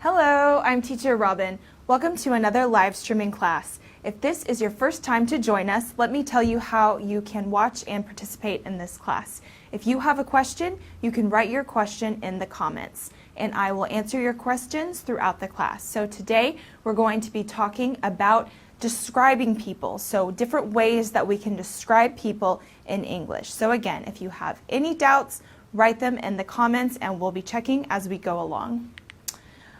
Hello, I'm Teacher Robin. Welcome to another live streaming class. If this is your first time to join us, let me tell you how you can watch and participate in this class. If you have a question, you can write your question in the comments, and I will answer your questions throughout the class. So today, we're going to be talking about describing people, so different ways that we can describe people in English. So again, if you have any doubts, write them in the comments and we'll be checking as we go along.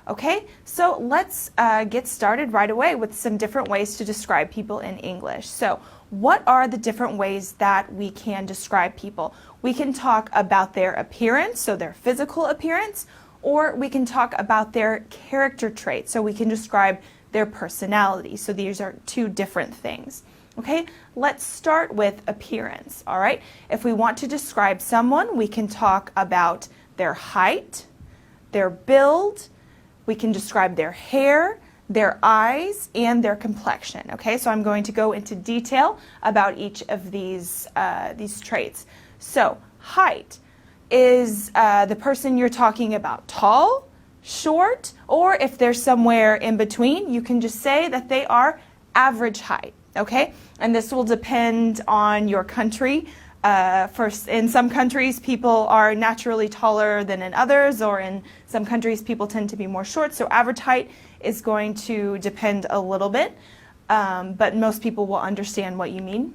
Okay, so let's get started right away with some different ways to describe people in English. So what are the different ways that we can describe people? We can talk about their appearance, so their physical appearance, or we can talk about their character traits, so we can describe their personality. So these are two different things. Okay, let's start with appearance, all right? If we want to describe someone, we can talk about their height, their build, we can describe their hair, their eyes, and their complexion. Okay, so I'm going to go into detail about each of these traits. So height is the person you're talking about tall, short, or if they're somewhere in between, you can just say that they are average height. Okay, and this will depend on your country. First, in some countries, people are naturally taller than in others, or in some countries, people tend to be more short. So average height is going to depend a little bit, but most people will understand what you mean.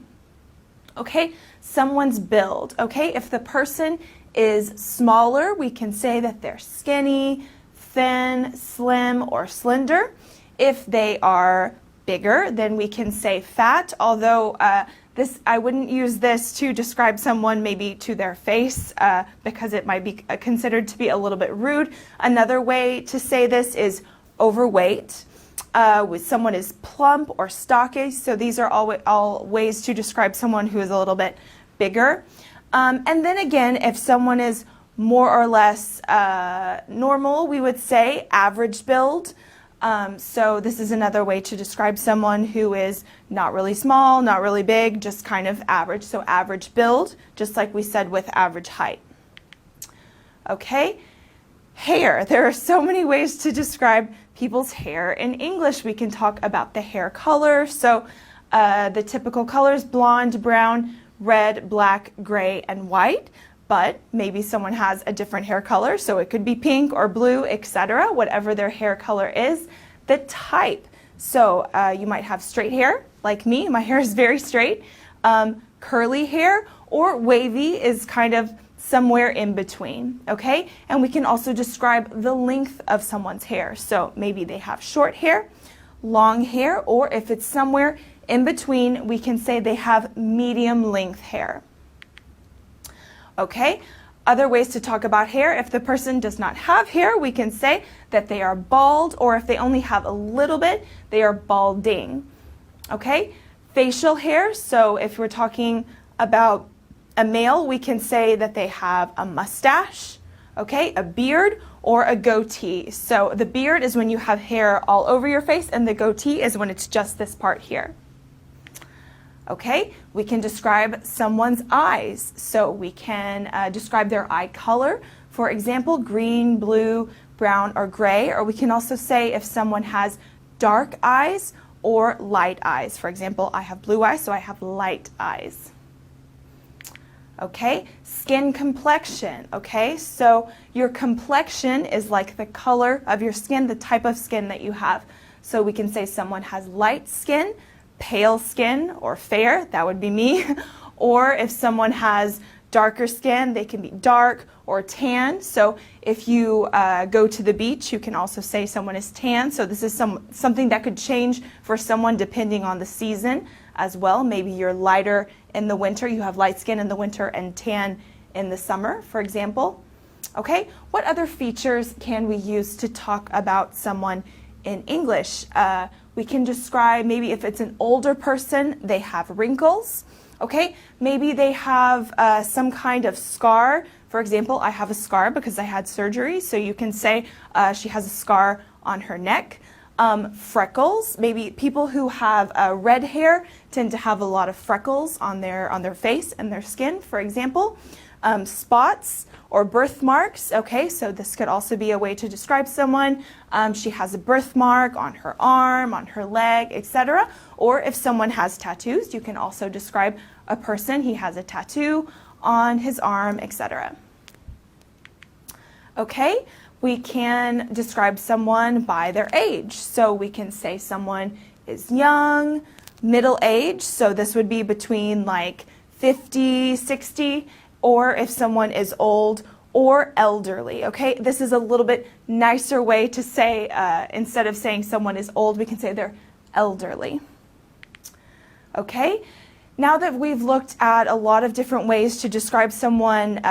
Okay, someone's build. Okay, if the person is smaller, we can say that they're skinny, thin, slim, or slender. If they are bigger, then we can say fat, although I wouldn't use this to describe someone maybe to their face because it might be considered to be a little bit rude. Another way to say this is overweight. Someone is plump or stocky, so these are all ways to describe someone who is a little bit bigger. And then again, if someone is more or less normal, we would say average build. So this is another way to describe someone who is not really small, not really big, just kind of average. So average build, just like we said with average height. Okay, hair. There are so many ways to describe people's hair in English. We can talk about the hair color. So the typical colors: blonde, brown, red, black, gray, and white. But maybe someone has a different hair color, so it could be pink or blue, etc., whatever their hair color is. The type, so you might have straight hair, like me, my hair is very straight, curly hair, or wavy is kind of somewhere in between, okay? And we can also describe the length of someone's hair, so maybe they have short hair, long hair, or if it's somewhere in between, we can say they have medium length hair. Okay, other ways to talk about hair: if the person does not have hair, we can say that they are bald, or if they only have a little bit, they are balding. Okay, facial hair, so if we're talking about a male, we can say that they have a mustache, okay, a beard, or a goatee. So the beard is when you have hair all over your face, and the goatee is when it's just this part here. Okay, we can describe someone's eyes. So we can describe their eye color. For example, green, blue, brown, or gray. Or we can also say if someone has dark eyes or light eyes. For example, I have blue eyes, so I have light eyes. Okay, skin complexion. Okay, so your complexion is like the color of your skin, the type of skin that you have. So we can say someone has light skin, pale skin, or fair, that would be me. Or if someone has darker skin, they can be dark or tan. So if you go to the beach, you can also say someone is tan. So this is something that could change for someone depending on the season as well. Maybe you're lighter in the winter, you have light skin in the winter and tan in the summer, for example. Okay, what other features can we use to talk about someone in English? We can describe, maybe if it's an older person, they have wrinkles, okay? Maybe they have some kind of scar. For example, I have a scar because I had surgery, so you can say she has a scar on her neck. Freckles, maybe people who have red hair tend to have a lot of freckles on their face and their skin, for example. spots or birthmarks. Okay, so this could also be a way to describe someone. She has a birthmark on her arm, on her leg, etc. Or if someone has tattoos, you can also describe a person. He has a tattoo on his arm, etc. Okay, we can describe someone by their age. So we can say someone is young, middle-aged, so this would be between like 50, 60, or if someone is old, or elderly. Okay, this is a little bit nicer way to say, instead of saying someone is old, we can say they're elderly. Okay, now that we've looked at a lot of different ways to describe someone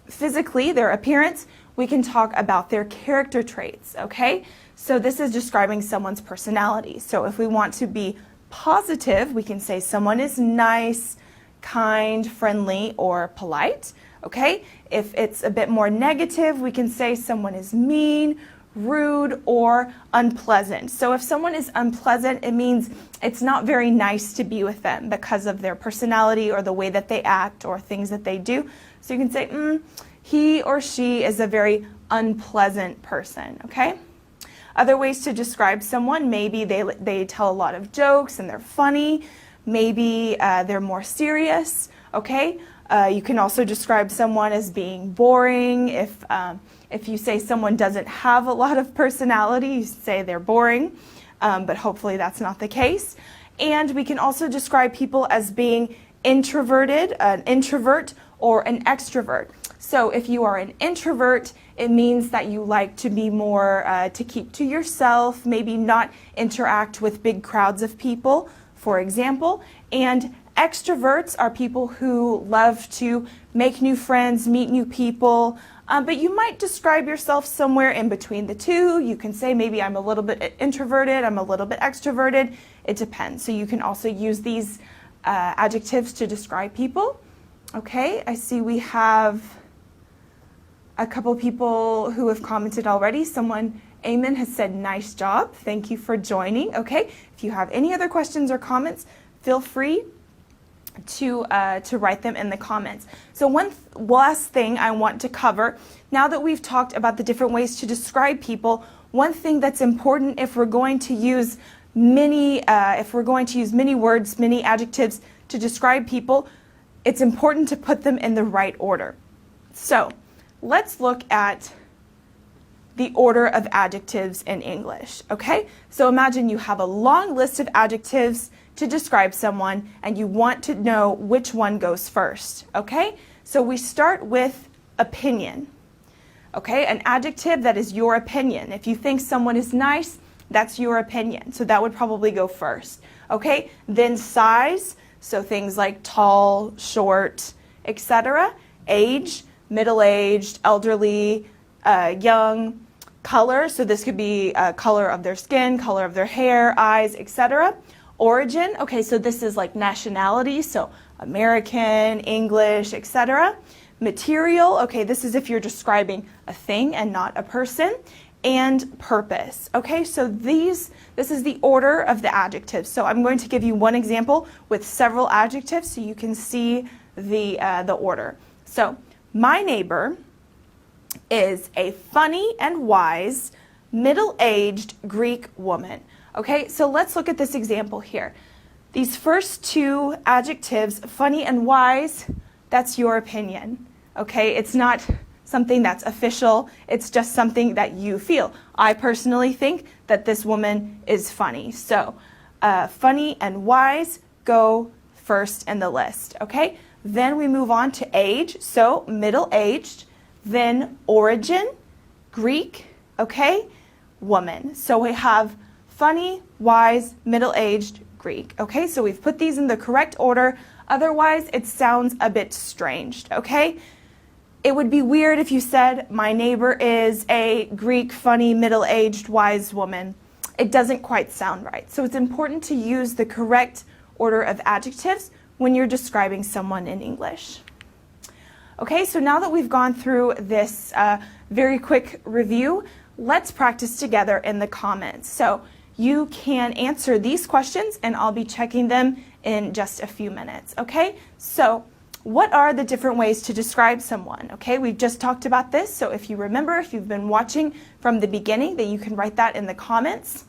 physically, their appearance, we can talk about their character traits. Okay, so this is describing someone's personality. So if we want to be positive, we can say someone is nice, kind, friendly, or polite. Okay, if it's a bit more negative, we can say someone is mean, rude, or unpleasant. So if someone is unpleasant, it means it's not very nice to be with them because of their personality or the way that they act or things that they do. So you can say, he or she is a very unpleasant person. Okay. Other ways to describe someone, maybe they tell a lot of jokes and they're funny. Maybe they're more serious. Okay. You can also describe someone as being boring. If you say someone doesn't have a lot of personality, you say they're boring, but hopefully that's not the case. And we can also describe people as being introverted, an introvert, or an extrovert. So if you are an introvert, it means that you like to be more, to keep to yourself, maybe not interact with big crowds of people, for example. And extroverts are people who love to make new friends, meet new people, but you might describe yourself somewhere in between the two. You can say maybe I'm a little bit introverted, I'm a little bit extroverted. It depends. So you can also use these adjectives to describe people. Okay, I see we have a couple people who have commented already. Someone, Eamon, has said, nice job. Thank you for joining. Okay, if you have any other questions or comments, feel free to write them in the comments. So one last thing I want to cover, now that we've talked about the different ways to describe people, one thing that's important if we're going to use many words, many adjectives to describe people, it's important to put them in the right order. So let's look at the order of adjectives in English, okay? So imagine you have a long list of adjectives to describe someone and you want to know which one goes first, okay? So we start with opinion, okay? An adjective that is your opinion. If you think someone is nice, that's your opinion. So that would probably go first, okay? Then size, so things like tall, short, etc. Age, middle-aged, elderly, young. Color, so this could be color of their skin, color of their hair, eyes, etc. Origin, okay, so this is like nationality, so American, English, etc. Material, okay, this is if you're describing a thing and not a person. And purpose, okay, so this is the order of the adjectives. So I'm going to give you one example with several adjectives so you can see the order. So my neighbor is a funny and wise, middle-aged Greek woman. Okay, so let's look at this example here. These first two adjectives, funny and wise, that's your opinion. Okay, it's not something that's official, it's just something that you feel. I personally think that this woman is funny. So funny and wise go first in the list. Okay, then we move on to age, so middle-aged. Then origin, Greek, okay, woman. So we have funny, wise, middle-aged, Greek. Okay, so we've put these in the correct order. Otherwise, it sounds a bit strange, okay? It would be weird if you said, my neighbor is a Greek, funny, middle-aged, wise woman. It doesn't quite sound right. So it's important to use the correct order of adjectives when you're describing someone in English. Okay, so now that we've gone through this very quick review, let's practice together in the comments. So you can answer these questions and I'll be checking them in just a few minutes, okay? So what are the different ways to describe someone? Okay, we've just talked about this, so if you remember, if you've been watching from the beginning, then you can write that in the comments.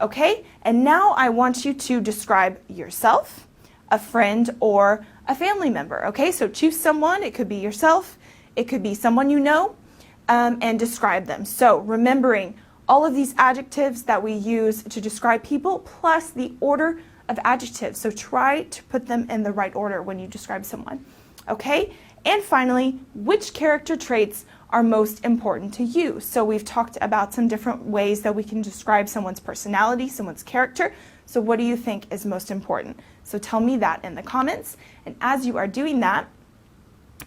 Okay, and now I want you to describe yourself, a friend, or a family member. Okay, so choose someone. It could be yourself, it could be someone you know, and describe them. So remembering all of these adjectives that we use to describe people, plus the order of adjectives. So try to put them in the right order when you describe someone. Okay, and finally, which character traits are most important to you? So we've talked about some different ways that we can describe someone's personality, someone's character. So what do you think is most important? So tell me that in the comments. And as you are doing that,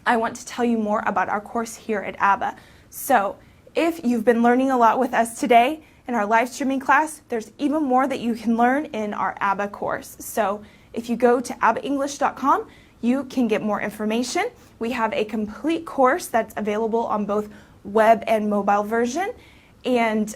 I want to tell you more about our course here at ABBA. So if you've been learning a lot with us today in our live streaming class, there's even more that you can learn in our ABBA course. So if you go to abbaenglish.com, you can get more information. We have a complete course that's available on both web and mobile version. And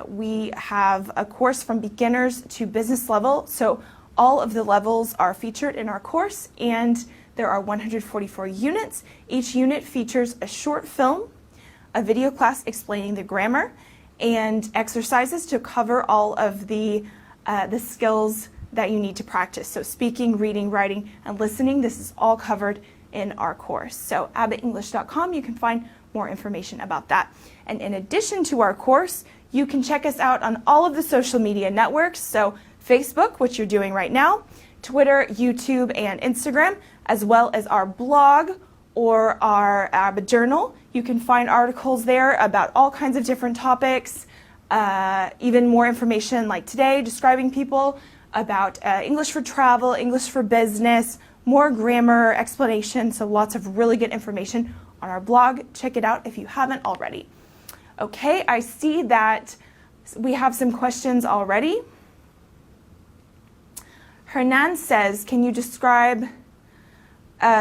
we have a course from beginners to business level. So all of the levels are featured in our course, and there are 144 units. Each unit features a short film, a video class explaining the grammar, and exercises to cover all of the skills that you need to practice. So speaking, reading, writing, and listening, this is all covered in our course. So abbaenglish.com, you can find more information about that. And in addition to our course, you can check us out on all of the social media networks. So Facebook, which you're doing right now, Twitter, YouTube, and Instagram, as well as our blog or our ABBA journal. You can find articles there about all kinds of different topics, even more information like today, describing people, about English for travel, English for business, more grammar explanation, so lots of really good information on our blog. Check it out if you haven't already. Okay, I see that we have some questions already. Hernan says, can you describe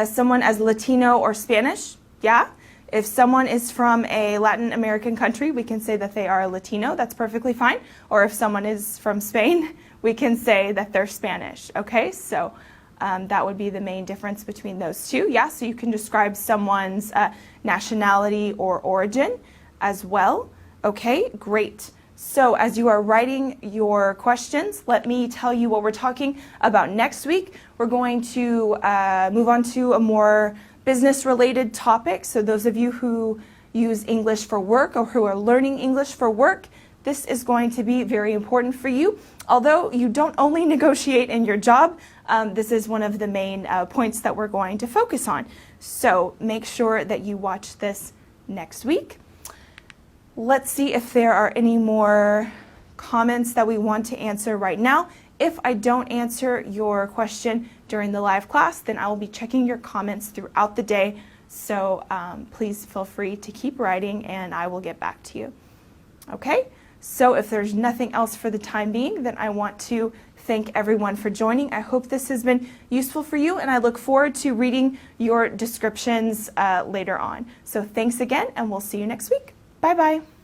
someone as Latino or Spanish? Yeah. If someone is from a Latin American country, we can say that they are a Latino. That's perfectly fine. Or if someone is from Spain, we can say that they're Spanish. Okay, so that would be the main difference between those two. Yeah, so you can describe someone's nationality or origin as well. Okay, great. So as you are writing your questions, let me tell you what we're talking about next week. We're going to move on to a more business-related topic. So those of you who use English for work or who are learning English for work, this is going to be very important for you. Although you don't only negotiate in your job, this is one of the main points that we're going to focus on. So make sure that you watch this next week. Let's see if there are any more comments that we want to answer right now. If I don't answer your question during the live class, then I will be checking your comments throughout the day. So please feel free to keep writing and I will get back to you. Okay, so if there's nothing else for the time being, then I want to thank everyone for joining. I hope this has been useful for you and I look forward to reading your descriptions later on. So thanks again and we'll see you next week. Bye-bye.